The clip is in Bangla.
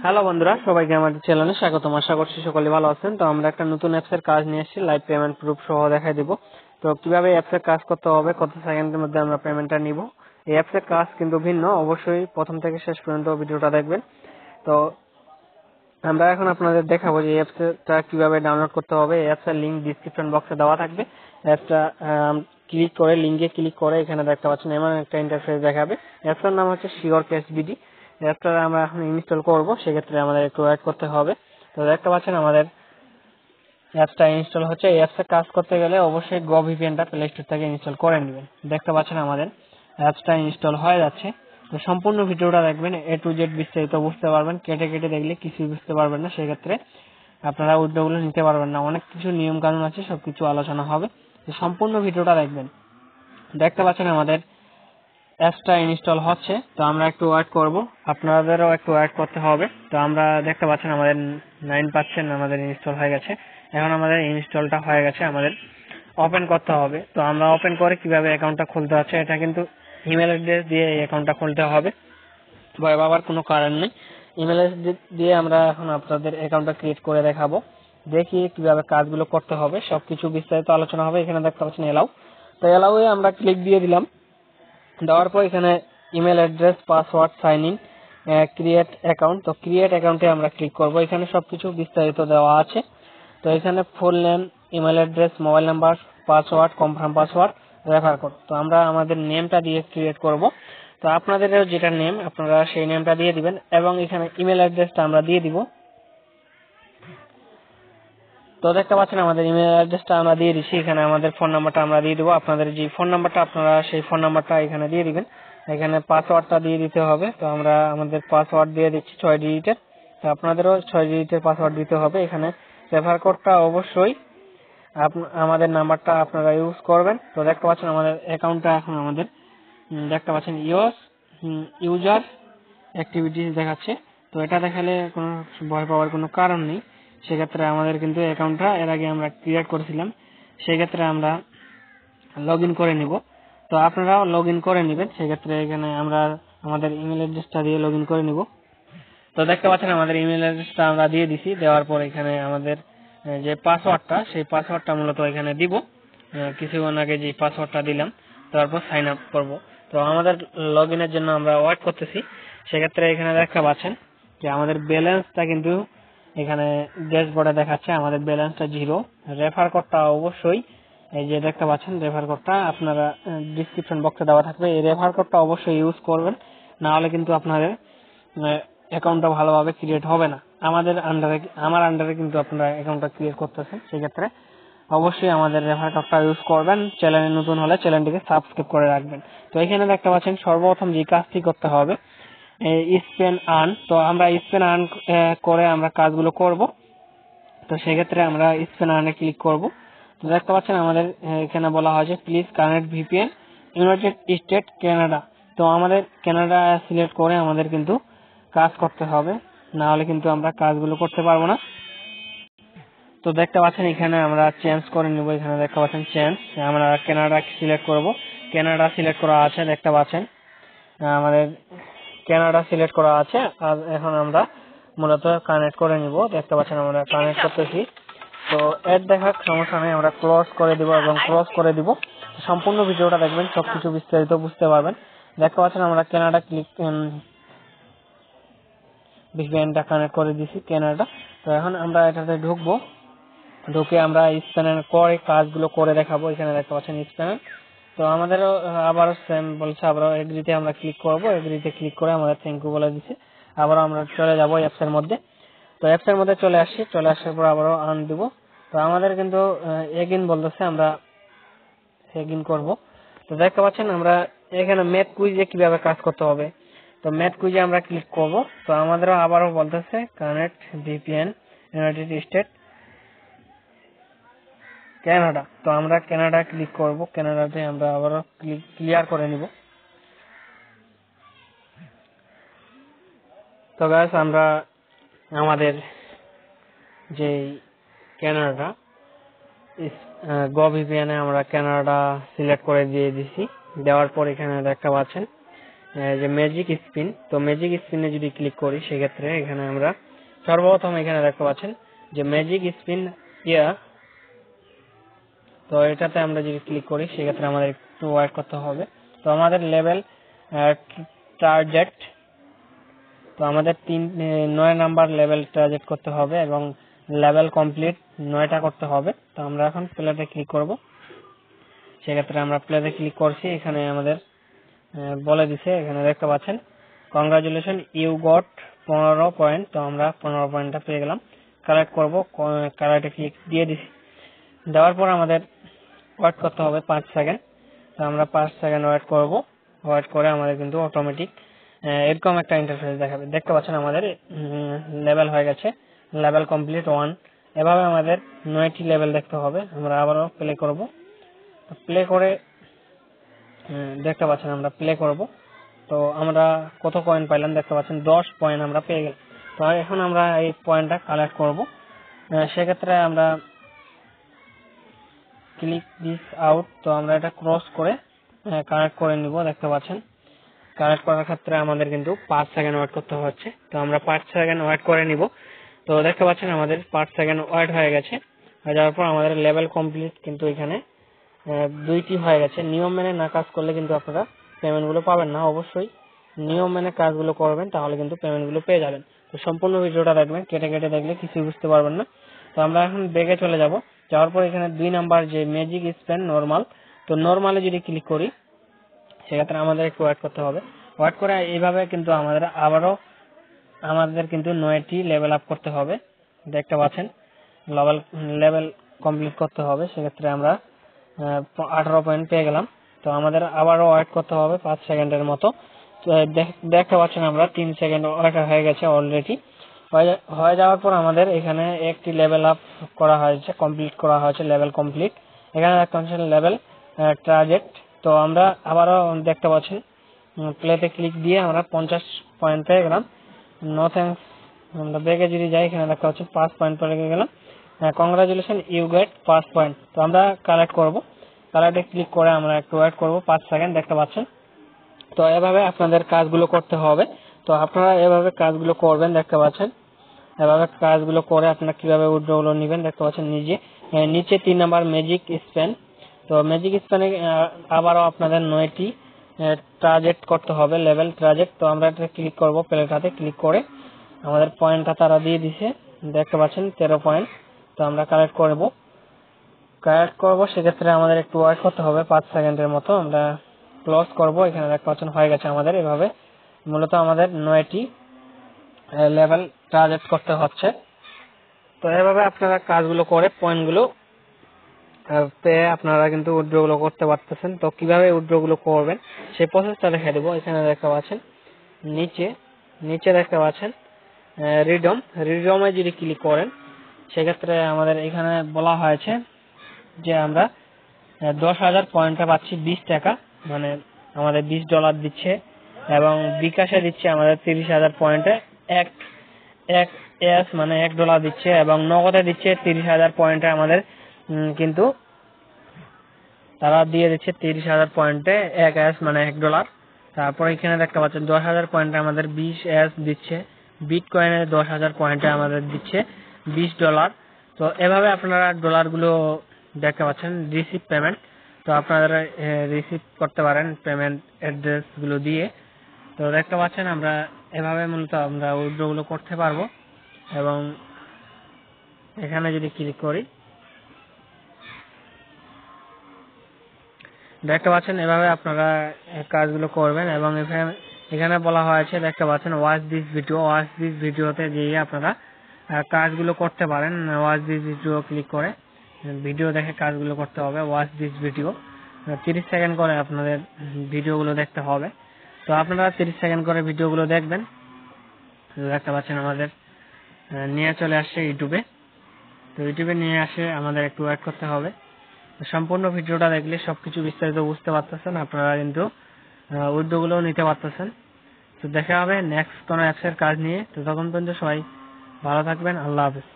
হ্যালো বন্ধুরা, সবাইকে আমাদের চ্যানেলে স্বাগতম। আশা করছি সকলে ভালো আছেন। তো আমরা একটা নতুন অ্যাপসের কাজ নিয়ে এসেছি, লাইভ পেমেন্ট প্রুফ সহ দেখাই দিব। তো কিভাবে অ্যাপসের কাজ করতে হবে, কত সেকেন্ডের মধ্যে আমরা পেমেন্টটা নিব। এই অ্যাপসের কাজ কিন্তু ভিন্ন, অবশ্যই প্রথম থেকে শেষ পর্যন্ত ভিডিওটা দেখবেন। তো আমরা এখন আপনাদের দেখাবো যে এই অ্যাপসটা কিভাবে ডাউনলোড করতে হবে। এই অ্যাপসের লিংক ডিসক্রিপশন বক্সে দেওয়া থাকবে। অ্যাপসটা ক্লিক করে, লিংকে ক্লিক করে এখানে দেখতে পাচ্ছেন এমন একটা ইন্টারফেস দেখাবে। অ্যাপসটার নাম হচ্ছে শিওর ক্যাশ বিডি। অ্যাপটা আমরা এখন ইনস্টল করব, সেক্ষেত্রে আমাদের একটু ওয়েট করতে হবে। তো দেখতে পাচ্ছেন আমাদের অ্যাপসটা ইনস্টল হচ্ছে। এই অ্যাপসে কাজ করতে গেলে অবশ্যই গো ভিপিএনটা প্লে স্টোর থেকে ইনস্টল করে নেবেন। দেখতে পাচ্ছেন আমাদের অ্যাপসটা ইনস্টল হয়ে যাচ্ছে। তো সম্পূর্ণ ভিডিওটা দেখবেন, এ টু জেড বিস্তারিত বুঝতে পারবেন। কেটে কেটে দেখলে কিছুই বুঝতে পারবেন না, সেক্ষেত্রে আপনারা উদ্যোগগুলো নিতে পারবেন না। অনেক কিছু নিয়ম কানুন আছে, সবকিছু আলোচনা হবে। তো সম্পূর্ণ ভিডিওটা দেখবেন। দেখতে পাচ্ছেন আমাদের অ্যাপসটা ইনস্টল হচ্ছে। তো আমরা একটু ওয়েট করব, আপনাদেরও একটু ওয়েট করতে হবে। তো আমরা দেখতে পাচ্ছেন আমাদের 9% আমাদের ইনস্টল হয়ে গেছে। এখন আমাদের ইনস্টলটা হয়ে গেছে, আমাদের ওপেন করতে হবে। তো আমরা ওপেন করে কিভাবে অ্যাকাউন্টটা খুলতে হচ্ছে, এটা কিন্তু ইমেল অ্যাড্রেস দিয়ে এই অ্যাকাউন্টটা খুলতে হবে, ভয় পাওয়ার কোনো কারণ নেই। ইমেল অ্যাড্রেস দিয়ে আমরা এখন আপনাদের অ্যাকাউন্টটা ক্রিয়েট করে দেখাবো, দেখি কিভাবে কাজগুলো করতে হবে, সবকিছু বিস্তারিত আলোচনা হবে। এখানে দেখতে পাচ্ছেন এলাও। তো এলাও এ আমরা ক্লিক দিয়ে দিলাম। দেওয়ার পর এখানে email address, password, sign in, create account. তো ক্রিয়েট অ্যাকাউন্টে আমরা ক্লিক করব। এখানে সবকিছু বিস্তারিত দেওয়া আছে। তো এখানে full name, email address, mobile number, password, confirm password, refer code. তো আমরা আমাদের নেমটা দিয়ে ক্রিয়েট করব। তো আপনাদেরও যেটা নেম আপনারা সেই নেমটা দিয়ে দিবেন, এবং এখানে ইমেল অ্যাড্রেসটা আমরা দিয়ে দিব। তো দেখতে পাচ্ছেন আমাদের ইমেল অ্যাড্রেসটা আমরা দিয়ে দিচ্ছি। এখানে আমাদের ফোন নাম্বারটা আমরা দিয়ে দেবো। আপনাদের যে ফোন নাম্বারটা আপনারা সেই ফোন নাম্বারটা এখানে দিয়ে দিবেন। এখানে পাসওয়ার্ডটা দিয়ে দিতে হবে। তো আমরা আমাদের পাসওয়ার্ড দিয়ে দিচ্ছি 6 ডিজিটের। তো আপনাদেরও 6 ডিজিটের পাসওয়ার্ড দিতে হবে। এখানে রেফার কোডটা অবশ্যই আমাদের নাম্বারটা আপনারা ইউজ করবেন। তো দেখতে পাচ্ছেন আমাদের অ্যাকাউন্টটা এখন আমাদের দেখতে পাচ্ছেন ইউজার অ্যাক্টিভিটিস দেখাচ্ছে। তো এটা দেখালে কোনো ভয় পাওয়ার কোনো কারণ নেই। সেক্ষেত্রে আমাদের কিন্তু অ্যাকাউন্টটা এর আগে আমরা ক্রিয়েট করেছিলাম, সেক্ষেত্রে আমরা লগ ইন করে নিব। তো আপনারাও লগ ইন করে নেবেন। সেক্ষেত্রে এখানে আমরা আমাদের ইমেল অ্যাড্রেসটা দিয়ে লগ ইন করে নিব। তো দেখতে পাচ্ছেন আমাদের ইমেল অ্যাড্রেসটা আমরা দিয়ে দিছি। দেওয়ার পর এখানে আমাদের যে পাসওয়ার্ডটা, সেই পাসওয়ার্ডটা মূলত এখানে দিব। কিছুক্ষণ আগে যে পাসওয়ার্ডটা দিলাম, তারপর সাইন আপ করব। তো আমাদের লগ ইনের জন্য আমরা ওয়েট করতেছি। সেক্ষেত্রে এখানে দেখতে পাচ্ছেন যে আমাদের ব্যালেন্সটা কিন্তু এখানে ড্যাশবোর্ডে দেখাচ্ছে আমাদের ব্যালেন্সটা 0। রেফার কোডটা অবশ্যই এই যে দেখতে পাচ্ছেন, রেফার কোডটা আপনারা ডিসক্রিপশন বক্সে দেওয়া থাকবে। এই রেফার কোডটা অবশ্যই ইউজ করবেন, না হলে কিন্তু আপনাদের অ্যাকাউন্টটা ভালোভাবে ক্রিয়েট হবে না। আমার আন্ডারে কিন্তু আপনারা অ্যাকাউন্টটা ক্রিয়েট করতেছেন, সেক্ষেত্রে অবশ্যই আমাদের রেফার কোডটা ইউজ করবেন। চ্যানেলে নতুন হলে চ্যানেলটিকে সাবস্ক্রাইব করে রাখবেন। তো এখানে দেখতে পাচ্ছেন সর্বপ্রথম যে কাজটি করতে হবে স্পেন আর্ন। তো আমরা স্পেন আর্ন করে আমরা কাজগুলো করব। তো সেক্ষেত্রে আমরা স্পেন আর্নে ক্লিক করব। তো দেখতে পাচ্ছেন আমাদের এখানে বলা হয়েছে please connect VPN United state Canada. তো আমাদের কানাডা সিলেক্ট করে আমাদের কিন্তু কাজ করতে হবে, না হলে কিন্তু আমরা কাজগুলো করতে পারবো না। তো দেখতে পাচ্ছেন এখানে আমরা চেঞ্জ করে নিব। এখানে দেখতে পাচ্ছেন চেঞ্জ, আমরা কানাডা সিলেক্ট করব। কানাডা সিলেক্ট করা আছে, দেখতে পাচ্ছেন আমাদের কানাডা সিলেক্ট করা আছে। আর এখন আমরা মূলত কানেক্ট করে নিব। দেখতে পাচ্ছেন আমরা কানেক্ট করতেছি। তো এড দেখার সমস্যা নেই, আমরা ক্লোজ করে দিব এবং ক্লোজ করে দিব। সম্পূর্ণ ভিডিওটা দেখবেন, সবকিছু বিস্তারিত বুঝতে পারবেন। দেখতে পাচ্ছেন আমরা কানাডা ভিপিএনটা কানেক্ট করে দিছি কানাডা। তো এখন আমরা এটাতে ঢুকবো। ঢুকে আমরা স্প্যানার করে কাজগুলো করে দেখাবো। এখানে দেখতে পাচ্ছেন স্প্যানার। তো আমাদেরও আবার সেম বলছে, আবার এগ্রিতে আমরা ক্লিক করব। এগ্রিতে ক্লিক করে আমাদের থ্যাংক ইউ বলে দিচ্ছে। আবার আমরা চলে যাব অ্যাপসের মধ্যে। তো অ্যাপসের মধ্যে চলে আসছি। চলে আসার পর আবারও আর্ন দিব। তো আমাদের কিন্তু এগিন বলতেছে, আমরা এগিন করব। তো দেখতে পাচ্ছেন আমরা এখানে ম্যাথ কুইজে কিভাবে কাজ করতে হবে। তো ম্যাথ কুইজে আমরা ক্লিক করব। তো আমাদেরও আবারও বলতেছে connect VPN United state Canada. তো আমরা কানাডা ক্লিক করব। কানাডাতে আমরা আবারও ক্লিয়ার করে নিব। তো গাইস আমরা আমাদের যে কানাডা গো ভিপিএন এ আমরা কানাডা সিলেক্ট করে দিয়ে দিছি। দেওয়ার পর এখানে দেখতে পাচ্ছেন যে ম্যাজিক স্পিন, তো ম্যাজিক স্পিনে যদি ক্লিক করি সেক্ষেত্রে এখানে আমরা সর্বপ্রথম এখানে দেখতে পাচ্ছেন যে ম্যাজিক স্পিন ইয়া, তো এটাতে আমরা যদি ক্লিক করি সেক্ষেত্রে আমাদের একটু ওয়েট করতে হবে। তো আমাদের লেভেল টার্গেট, তো আমাদের 9 নাম্বার লেভেল টার্গেট করতে হবে এবং লেভেল কমপ্লিট 9টা করতে হবে। তো আমরা এখন প্লেতে ক্লিক করব, সেক্ষেত্রে আমরা প্লেতে ক্লিক করছি। এখানে আমাদের বলে দিছে, এখানে দেখতে পাচ্ছেন কংগ্রাচুলেশন ইউ গট 15 পয়েন্ট। তো আমরা 15 পয়েন্টটা পেয়ে গেলাম। কালেক্ট করব, কালেক্টে ক্লিক দিয়ে দিছি। দেওয়ার পর আমাদের ওয়েট করতে হবে 5 সেকেন্ড। তো আমরা 5 সেকেন্ড ওয়েট করব। ওয়েট করে আমাদের কিন্তু অটোমেটিক এরকম একটা ইন্টারফেস দেখাবে। দেখতে পাচ্ছেন আমাদের লেভেল হয়ে গেছে, লেভেল কমপ্লিট 1। এভাবে আমাদের 9টি লেভেল দেখতে হবে। আমরা আবারও প্লে করব। প্লে করে দেখতে পাচ্ছেন আমরা প্লে করব। তো আমরা কত পয়েন্ট পাইলাম দেখতে পাচ্ছেন, 10 পয়েন্ট আমরা পেয়ে গেলাম। তো এখন আমরা এই পয়েন্টটা কালেক্ট করব। সেক্ষেত্রে আমরা ক্লিক দিস আউট, তো আমরা এটা ক্রস করে কালেক্ট করে নিব। দেখতে পাচ্ছেন কালেক্ট করার ক্ষেত্রে আমাদের কিন্তু 5 সেকেন্ড ওয়েট করতে হচ্ছে। তো আমরা 5 সেকেন্ড ওয়েট করে নিব। তো দেখতে পাচ্ছেন আমাদের 5 সেকেন্ড ওয়েট হয়ে গেছে। হয়ে যাওয়ার পর আমাদের লেভেল কমপ্লিট কিন্তু এখানে 2টি হয়ে গেছে। নিয়ম মেনে না কাজ করলে কিন্তু আপনারা পেমেন্ট গুলো পাবেন না। অবশ্যই নিয়ম মেনে কাজগুলো করবেন, তাহলে কিন্তু পেমেন্ট গুলো পেয়ে যাবেন। তো সম্পূর্ণ ভিডিওটা দেখবেন, কেটে কেটে দেখলে কিছু বুঝতে পারবেন না। তো আমরা এখন ব্যাকে চলে যাব। যাওয়ার পর এখানে 2 নাম্বার যে ম্যাজিক স্পেন নরমাল, তো নরমালে যদি ক্লিক করি সেক্ষেত্রে আমাদের একটু ওয়েট করতে হবে। ওয়েট করে এইভাবে কিন্তু আমাদের কিন্তু 9টি লেভেল আপ করতে হবে। দেখতে পাচ্ছেন লেভেল কমপ্লিট করতে হবে। সেক্ষেত্রে আমরা 18 পয়েন্ট পেয়ে গেলাম। তো আমাদের আবারও ওয়েট করতে হবে 5 সেকেন্ডের মতো। তো দেখতে পাচ্ছেন আমরা 3 সেকেন্ড ওয়েট হয়ে গেছে অলরেডি। হয়ে যাওয়ার পর আমাদের এখানে একটি লেভেল আপ করা হয়েছে, কমপ্লিট করা হয়েছে, লেভেল কমপ্লিট। এখানে দেখতে পাচ্ছেন লেভেল টার্গেট। তো আমরা আবারও দেখতে পাচ্ছেন প্লেতে ক্লিক দিয়ে আমরা 50 পয়েন্ট পেয়ে গেলাম। No thanks. আমরা ব্যাকে যদি যাই, এখানে দেখতে পাচ্ছেন 5 পয়েন্ট পেয়ে গেলাম। Congratulation you get 5 point. তো আমরা কালেক্ট করব। কালেক্টে ক্লিক করে আমরা একটু ওয়েট করব 5 সেকেন্ড। দেখতে পাচ্ছেন তো এভাবে আপনাদের কাজগুলো করতে হবে। তো আপনারা এভাবে কাজগুলো করবেন। দেখতে পাচ্ছেন এভাবে কাজগুলো করে আপনারা কিভাবে উইথড্রগুলো নেবেন দেখতে পাচ্ছেন। নিচে 3 নাম্বার ম্যাজিক স্পেন, তো ম্যাজিক স্পেনে আবারও আপনাদের 9টি টার্গেট করতে হবে, লেভেল টার্গেট। তো আমরা এটা ক্লিক করব, প্লেটাতে ক্লিক করে আমাদের পয়েন্টটা তারা দিয়ে দিছে। দেখতে পাচ্ছেন 13 পয়েন্ট। তো আমরা কালেক্ট করব। সেক্ষেত্রে আমাদের একটু ওয়েট করতে হবে 5 সেকেন্ডের মতো। আমরা ক্লোজ করব। এখানে দেখতে পাচ্ছেন হয়ে গেছে আমাদের। এভাবে মূলত আমাদের 9টি লেভেল টার্গেট করতে হচ্ছে। তো এভাবে আপনারা কাজগুলো করে পয়েন্টগুলো পেয়ে আপনারা কিন্তু উইথড্রগুলো করতে পারতেছেন। তো কিভাবে উইথড্রগুলো করবেন সেই প্রসেসটা দেখিয়ে দেবো। এখানে দেখতে পাচ্ছেন নিচে দেখতে পাচ্ছেন রিডমে যদি ক্লিক করেন সেক্ষেত্রে আমাদের এখানে বলা হয়েছে যে আমরা 10,000 পয়েন্টে পাচ্ছি 20 টাকা, মানে আমাদের $20 দিচ্ছে, এবং বিকাশে দিচ্ছে আমাদের 30,000 পয়েন্টে মানে $1 দিচ্ছে, এবং নগদে দিচ্ছে 30,000 পয়েন্টে আমাদের কিন্তু তারা দিয়ে দিচ্ছে 30,000 পয়েন্টে $1 মানে $1। তারপর এখানে দেখতে পাচ্ছেন 10,000 পয়েন্টে আমাদের $20 দিচ্ছে, বিটকয়েনে 10,000 পয়েন্টে আমাদের দিচ্ছে $20। তো এভাবে আপনারা ডলারগুলো দেখতে পাচ্ছেন রিসিভ পেমেন্ট। তো আপনারা রিসিভ করতে পারেন পেমেন্ট অ্যাড্রেস গুলো দিয়ে। তো দেখতে পাচ্ছেন আমরা এভাবে মূলত আমরা উইথড্র গুলো করতে পারবো। এবং এখানে যদি ক্লিক করি দেখতে পাচ্ছেন এভাবে আপনারা কাজগুলো করবেন। এবং এখানে বলা হয়েছে দেখতে পাচ্ছেন ওয়াচ দিস ভিডিওতে গিয়ে আপনারা কাজগুলো করতে পারেন। ওয়াচ দিস ভিডিও ক্লিক করে ভিডিও দেখে কাজগুলো করতে হবে। ওয়াচ দিস ভিডিও 30 সেকেন্ড করে আপনাদের ভিডিওগুলো দেখতে হবে। তো আপনারা 30 সেকেন্ড করে ভিডিওগুলো দেখবেন। দেখতে পাচ্ছেন আমাদের নিয়ে চলে আসছে ইউটিউবে। তো ইউটিউবে নিয়ে আসে আমাদের একটু ওয়েট করতে হবে। সম্পূর্ণ ভিডিওটা দেখলে সবকিছু বিস্তারিত বুঝতে পারতেছেন, আপনারা কিন্তু উইথড্র গুলো নিতে পারতেছেন। তো দেখা হবে নেক্সট কোনো অ্যাপসের কাজ নিয়ে। তো তখন পর্যন্ত সবাই ভালো থাকবেন। আল্লাহ হাফেজ।